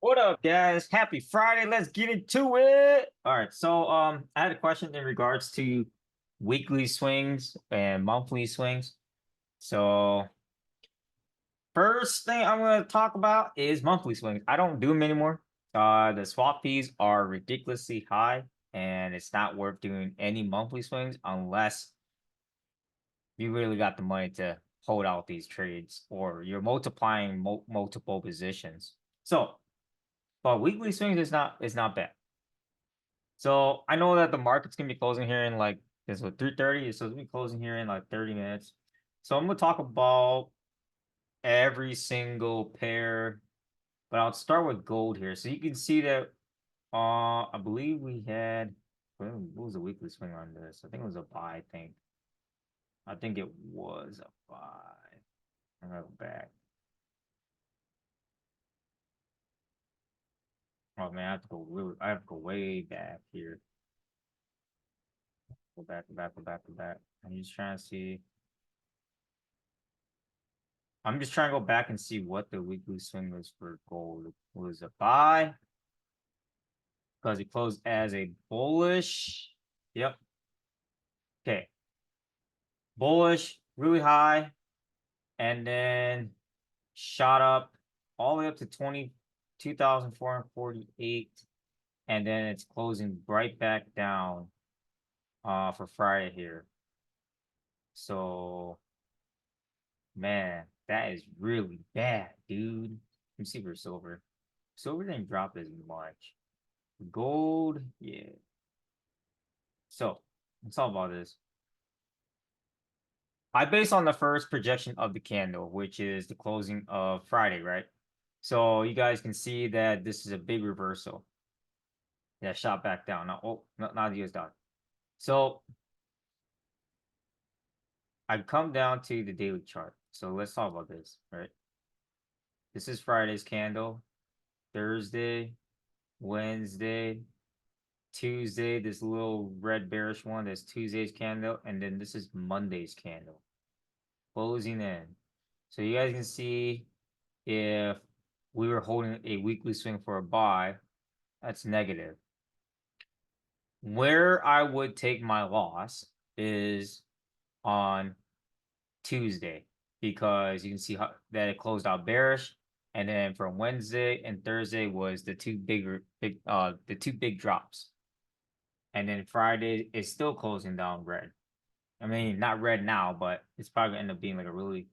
What up, guys? Happy Friday. Let's get into it. All right. So, I had a question in regards to weekly swings and monthly swings. So, first thing I'm going to talk about is monthly swings. I don't do them anymore. The swap fees are ridiculously high, and it's not worth doing any monthly swings unless you really got the money to hold out these trades or you're multiplying multiple positions. So, but weekly swings is not bad. So I know that the market's gonna be closing here in like this what 3:30, so it's gonna be closing here in like 30 minutes. So I'm gonna talk about every single pair, but I'll start with gold here. So you can see that I believe we had what was the weekly swing on this? I think it was a buy, I think it was a buy. I'm gonna go back. Oh man, I have to go way back here. Go back, go back, go back, go back. I'm just trying to see. I'm just trying to go back and see what the weekly swing was for gold. It was a buy because it closed as a bullish. Yep. Okay. Bullish, really high, and then shot up all the way up to 22,448, and then it's closing right back down for Friday here. So man, that is really bad, dude. Let me see for silver. Silver didn't drop as much. Gold, yeah. So let's talk about this. I base on the first projection of the candle, which is the closing of Friday, right? So you guys can see that this is a big reversal. Yeah, shot back down. Now, oh, not the US dollar. So I come down to the daily chart. So let's talk about this, right? This is Friday's candle, Thursday, Wednesday, Tuesday, this little red bearish one, that's Tuesday's candle, and then this is Monday's candle. Closing in. So you guys can see if we were holding a weekly swing for a buy, that's negative. Where I would take my loss is on Tuesday because you can see that it closed out bearish, and then from Wednesday and Thursday was the two big drops, and then Friday is still closing down red. I mean, not red now, but it's probably gonna end up being like a really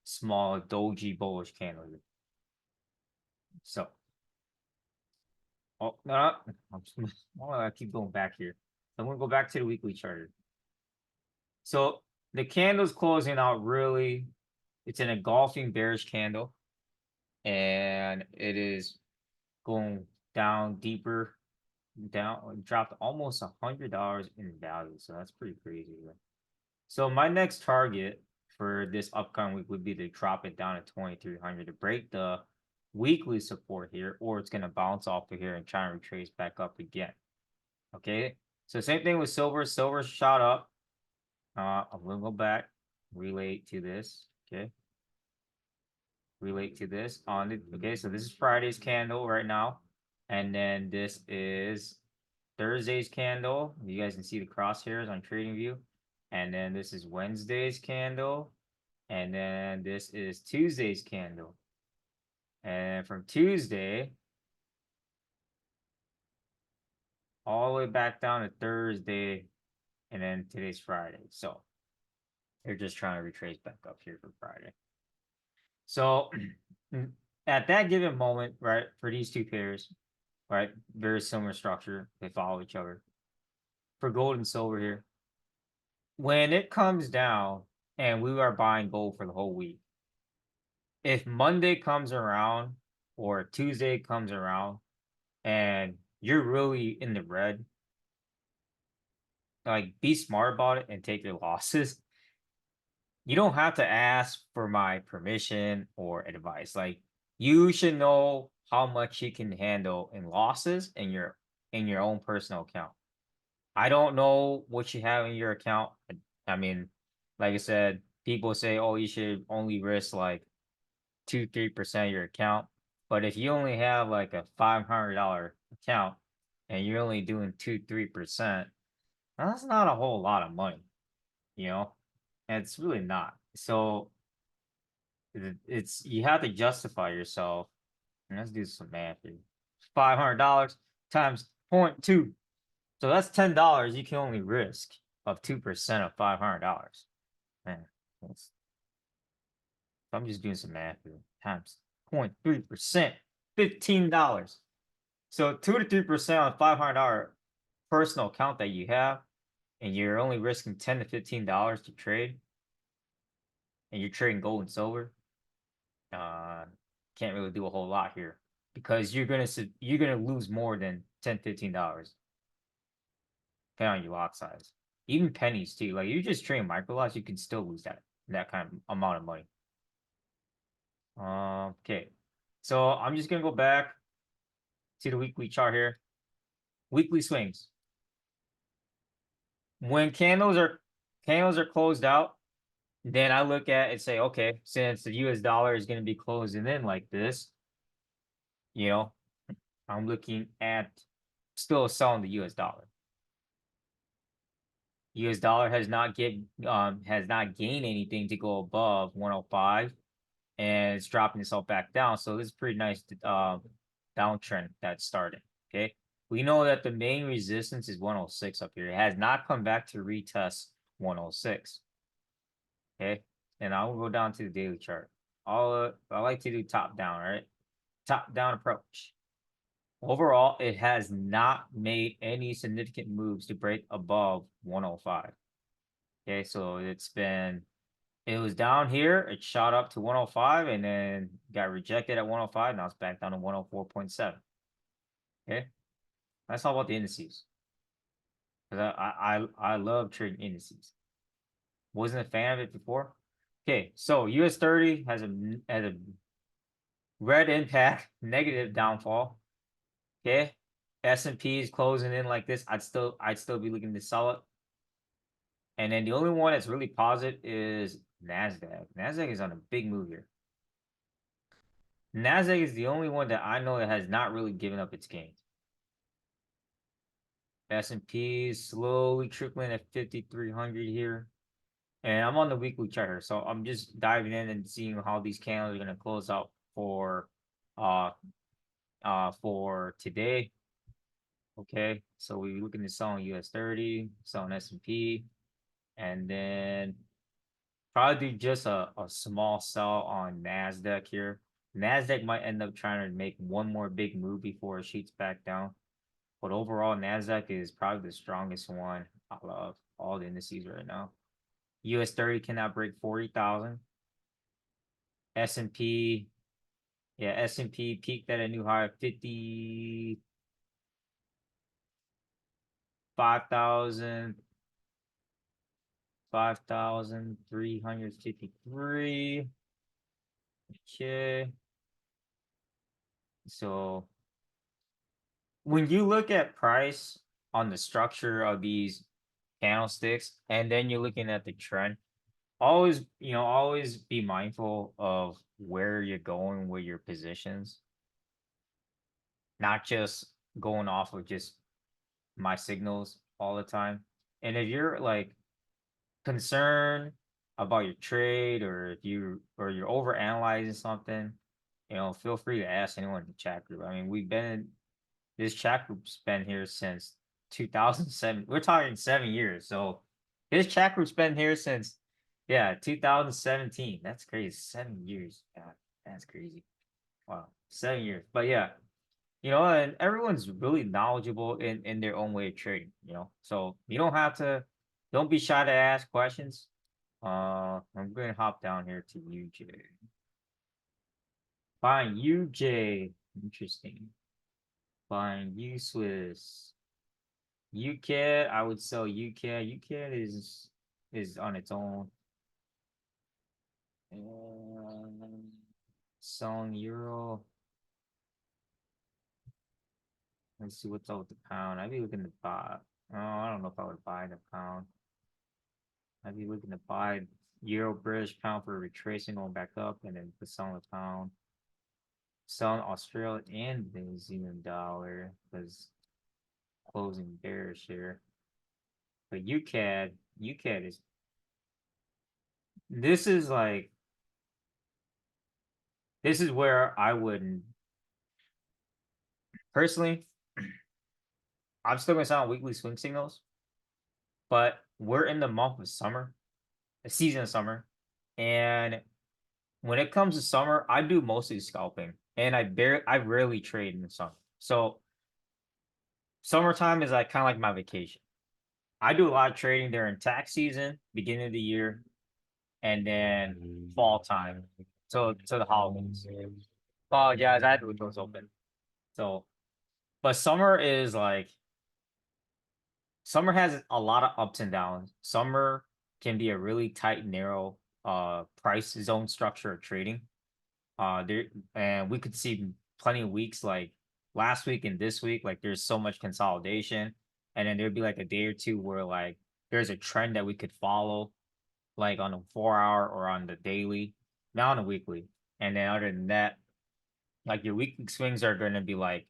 small doji bullish candle. So, oh no, I keep going back here. I'm gonna go back to the weekly chart. So the candle's closing out really. It's an engulfing bearish candle, and it is going down deeper, down dropped almost $100 in value. So that's pretty crazy. So my next target for this upcoming week would be to drop it down to 2,300 to break the weekly support here, or it's going to bounce off of here and try and retrace back up again. Okay, so same thing with silver. Silver shot up. I'm going to go back, relate to this. Okay, relate to this on it. Okay, so this is Friday's candle right now, and then this is Thursday's candle. You guys can see the crosshairs on TradingView. And then this is Wednesday's candle. And then this is Tuesday's candle. And from Tuesday all the way back down to Thursday. And then today's Friday. So they're just trying to retrace back up here for Friday. So at that given moment, right, for these two pairs, right, very similar structure. They follow each other. For gold and silver here, when it comes down and we are buying gold for the whole week, if Monday comes around or Tuesday comes around and you're really in the red, like be smart about it and take your losses. You don't have to ask for my permission or advice. Like you should know how much you can handle in losses in your own personal account. I don't know what you have in your account. I mean, like I said, people say, oh, you should only risk like 2-3% of your account. But if you only have like a $500 account and you're only doing 2-3%, that's not a whole lot of money, you know? And it's really not. So it's you have to justify yourself. And let's do some math here. $500 times 0.2. So that's $10 you can only risk of 2% of $500. Man, that's, I'm just doing some math here. Times 0.3%, $15. So 2 to 3% on $500 personal account that you have, and you're only risking $10 to $15 to trade, and you're trading gold and silver. Uh, can't really do a whole lot here because you're gonna lose more than $10 to $15 depending on your lot size. Even pennies too. Like you just trading micro lots, you can still lose that kind of amount of money. Okay, so I'm just gonna go back to the weekly chart here. Weekly swings. When candles are closed out, then I look at and say, okay, since the US dollar is going to be closing in like this, you know, I'm looking at still selling the US dollar. US dollar has not gained anything to go above 105, and it's dropping itself back down. So this is pretty nice downtrend that's starting. Okay. We know that the main resistance is 106 up here. It has not come back to retest 106. Okay. And I will go down to the daily chart. I like to do top down, right? Top down approach. Overall, it has not made any significant moves to break above 105. Okay, so it was down here, it shot up to 105 and then got rejected at 105. Now it's back down to 104.7. Okay, that's all about the indices. Because I love trading indices. Wasn't a fan of it before. Okay, so US 30 has a red impact, negative downfall. Okay. S&P is closing in like this. I'd still be looking to sell it. And then the only one that's really positive is Nasdaq. Nasdaq is on a big move here. Nasdaq is the only one that I know that has not really given up its gains. S&P is slowly trickling at 5,300 here. And I'm on the weekly chart here, so I'm just diving in and seeing how these candles are going to close out for today. Okay, so we're looking to sell on US 30, sell on S&P, and then probably do just a small sell on NASDAQ here. NASDAQ might end up trying to make one more big move before it shoots back down. But overall, NASDAQ is probably the strongest one out of all the indices right now. US 30 cannot break 40,000. S&P, yeah, S&P peaked at a new high of 55,000. 5,353. Okay. So when you look at price on the structure of these candlesticks, and then you're looking at the trend, always be mindful of where you're going with your positions, not just going off of just my signals all the time. And if you're like concerned about your trade, or if you're over analyzing something, feel free to ask anyone in the chat group. I mean, this chat group's been here since 2007. We're talking 7 years. So this chat group's been here since 2017. That's crazy. 7 years. God, that's crazy. Wow. 7 years. But yeah, and everyone's really knowledgeable in their own way of trading, So you don't be shy to ask questions. I'm gonna hop down here to UJ. Buying UJ. Interesting. Buying USwiss. UCAD, I would sell UCAD. UCAD is on its own. Selling Euro. Let's see what's up with the pound. I'd be looking to buy. Oh, I don't know if I would buy the pound. I'd be looking to buy Euro British pound for retracing going back up and then selling the pound. selling Australia and the New Zealand dollar because closing bearish here. But UCAD is this is like this is where I wouldn't personally. I'm still gonna sound weekly swing signals, but we're in the month of summer, the season of summer, and when it comes to summer, I do mostly scalping, and I rarely trade in the summer. So summertime is like kind of like my vacation. I do a lot of trading during tax season, beginning of the year, and then fall time, to the holidays. Apologize, I had the windows open. So, but summer has a lot of ups and downs. Summer can be a really tight, narrow price zone structure of trading. There and we could see plenty of weeks like last week and this week, like there's so much consolidation, and then there'd be like a day or two where like there's a trend that we could follow, like on a 4 hour or on the daily, not on a weekly. And then other than that, like your weekly swings are going to be like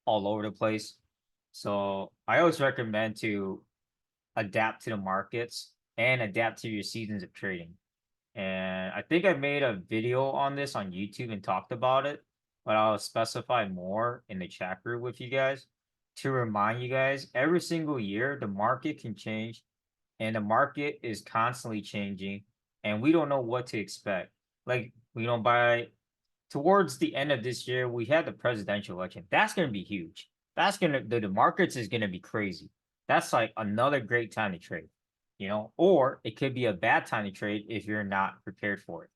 all over the place. So I always recommend to adapt to the markets and adapt to your seasons of trading. And I think I made a video on this on YouTube and talked about it, but I'll specify more in the chat group with you guys to remind you guys every single year the market can change and the market is constantly changing and we don't know what to expect. Like, by towards the end of this year, we had the presidential election. That's going to be huge. That's going to, the markets is going to be crazy. That's like another great time to trade, or it could be a bad time to trade if you're not prepared for it.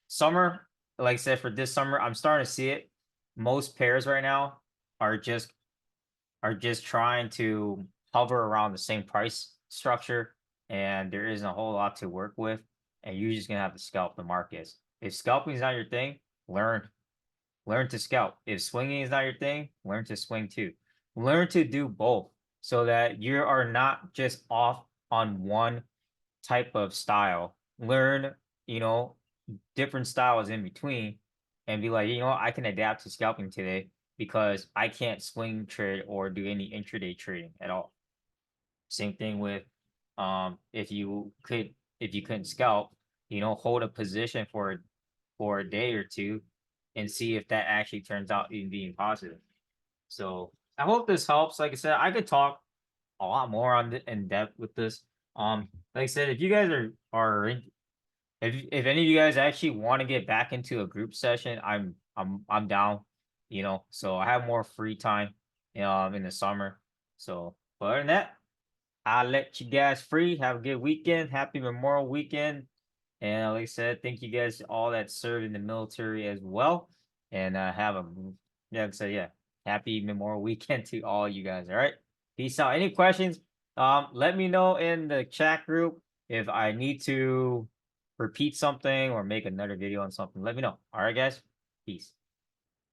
Summer, like I said, for this summer, I'm starting to see it. Most pairs right now are just trying to hover around the same price structure, and there isn't a whole lot to work with. And you're just gonna have to scalp the markets. If scalping is not your thing, learn to scalp. If swinging is not your thing, learn to swing too. Learn to do both so that you are not just off on one type of style. Learn, you know, different styles in between and be like, I can adapt to scalping today because I can't swing trade or do any intraday trading at all. Same thing with if you couldn't scalp, hold a position for a day or two and see if that actually turns out in being positive. So I hope this helps. Like I said, I could talk a lot more on in depth with this. Like I said, if you guys if any of you guys actually want to get back into a group session, I'm down. So I have more free time, in the summer. So, but other than that, I'll let you guys free. Have a good weekend. Happy Memorial Weekend. And like I said, thank you guys all that served in the military as well. And like I said, yeah, happy Memorial Weekend to all you guys. All right. Peace out. Any questions? Let me know in the chat group if I need to repeat something or make another video on something. Let me know. All right, guys. Peace.